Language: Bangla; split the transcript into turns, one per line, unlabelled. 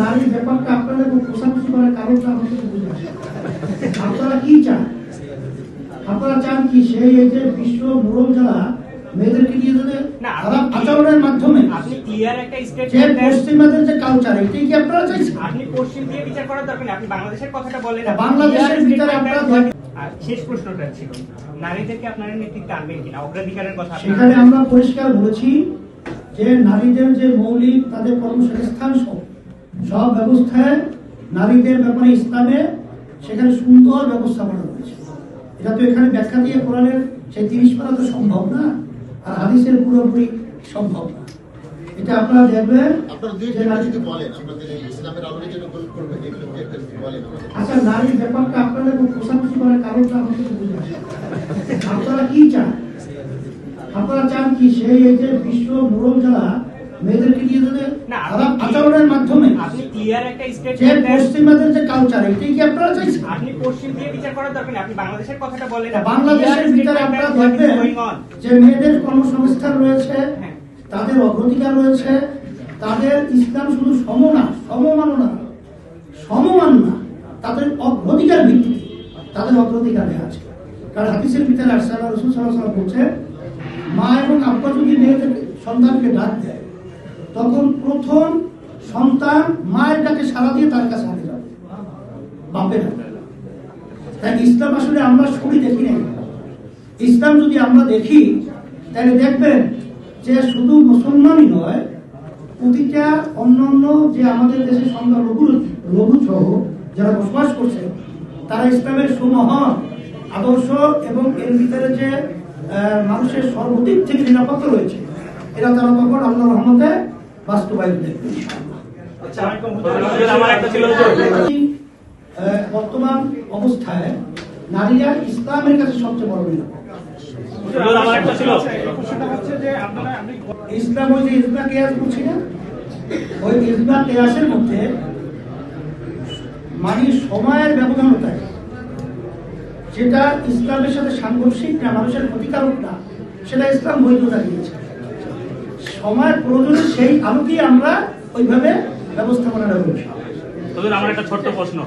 নারীর ব্যাপারটা আপনাদের কোষাকুষি করার কারণটা আমাকে বুঝে আসে। আপনারা কি চান? আপনারা চান কি সেই এই যে বিশ্ব মোড়ল যারা মেয়েদেরকে দিয়ে দেবে খারাপ আচরণের মাধ্যমে
আপনি ক্লিয়ার একটা
যে
স্টেটমেন্ট দেন।
পশ্চিমাদের যে কালচার এটাই কি আপনারা চাইছেন?
আপনি পশ্চিম দিয়ে বিচার করার দরকার নেই, আপনি বাংলাদেশের কথাটা বলেন।
বাংলাদেশের বিচারে আপনারা
আর শেষ প্রশ্নটা ছিল নারীদেরকে আপনারা নেতৃত্বে আনবেন কিনা, অগ্রাধিকারের কথা
সেখানে আমরা পরিষ্কার বলেছি যে নারীদের যে মৌলিক তাদের কর্মসংস্থান সব ব্যবস্থায় নারীদের ব্যাপারে ইসলামে সেখানে সুন্দর ব্যবস্থাপনা রয়েছে। এটা তো এখানে ব্যাখ্যা দিয়ে কোরআনের সেই 30 পারা তো সম্ভব না, আর হাদিসের পুরোপুরি সম্ভব না। এটা আপনারা দেখবেন। আচ্ছা, নারীর ব্যাপারটা আপনাদের কোষাকুষি করার কারণটা আমাকে বুঝে আসে। আপনারা কি চান? আপনারা চান কি সেই এই যে বিশ্ব মোড়ল যারা মেয়েদেরকে দিয়ে দেবে খারাপ আচরণের মাধ্যমে
আপনি ক্লিয়ার একটা
যে
স্টেটমেন্ট দেন।
পশ্চিমাদের যে কালচার এটাই কি আপনারা চাইছেন?
আপনি পশ্চিম দিয়ে বিচার করার দরকার নেই, আপনি বাংলাদেশের কথাটা বলেন।
বাংলাদেশের ভিতরে আপনারা দেখবেন যে মেয়েদের কর্মসংস্থান রয়েছে, তাদের অগ্রাধিকার রয়েছে, তাদের ইসলাম শুধু সমমান না, তাদের অগ্রাধিকার ভিত্তিতে তাদের অগ্রাধিকার দেওয়া আছে। কারণ হাদিসের ভিতরে রাসূলুল্লাহ সাল্লাল্লাহু আলাইহি ওয়াসাল্লাম বলছে, মা এবং আব্বা যদি মেয়েদের সন্তানকে ডাক দেয় তখন প্রথম সন্তান মায়ের ডাকে সাড়া দিয়ে তার কাছে আগে যাবে, বাপের হাতে। তাই ইসলাম আসলে আমরা সবই দেখি নাই। ইসলাম যদি আমরা দেখি তাহলে দেখবেন যে শুধু মুসলমানই নয়, প্রতিটা অন্যান্য যে আমাদের দেশে লঘু সহ যারা বসবাস করছে তারা ইসলামের সুমহান আদর্শ এবং এর ভিতরে যে মানুষের সর্বদিক থেকে নিরাপত্তা রয়েছে এটা তারা তখন আল্লাহর রহমতে বাস্তবায়ন দেখবে। বর্তমান অবস্থায় নারীরা ইসলামের কাছে সবচেয়ে বড় নিরাপদ। ইসলাম ওই যে ইজমা কিয়াস বলছি না, ওই ইজমা কিয়াসের মধ্যে মানে সময়ের ব্যবধানতায় যেটা ইসলামের সাথে সাংঘর্ষিক না, মানুষের ক্ষতিকারক না, সেটা ইসলাম বৈধতা দিয়েছে। সময়ের প্রয়োজনে সেই আলোকেই আমরা ওইভাবে ব্যবস্থাপনা করি।
আমার একটা ছোট্ট প্রশ্ন।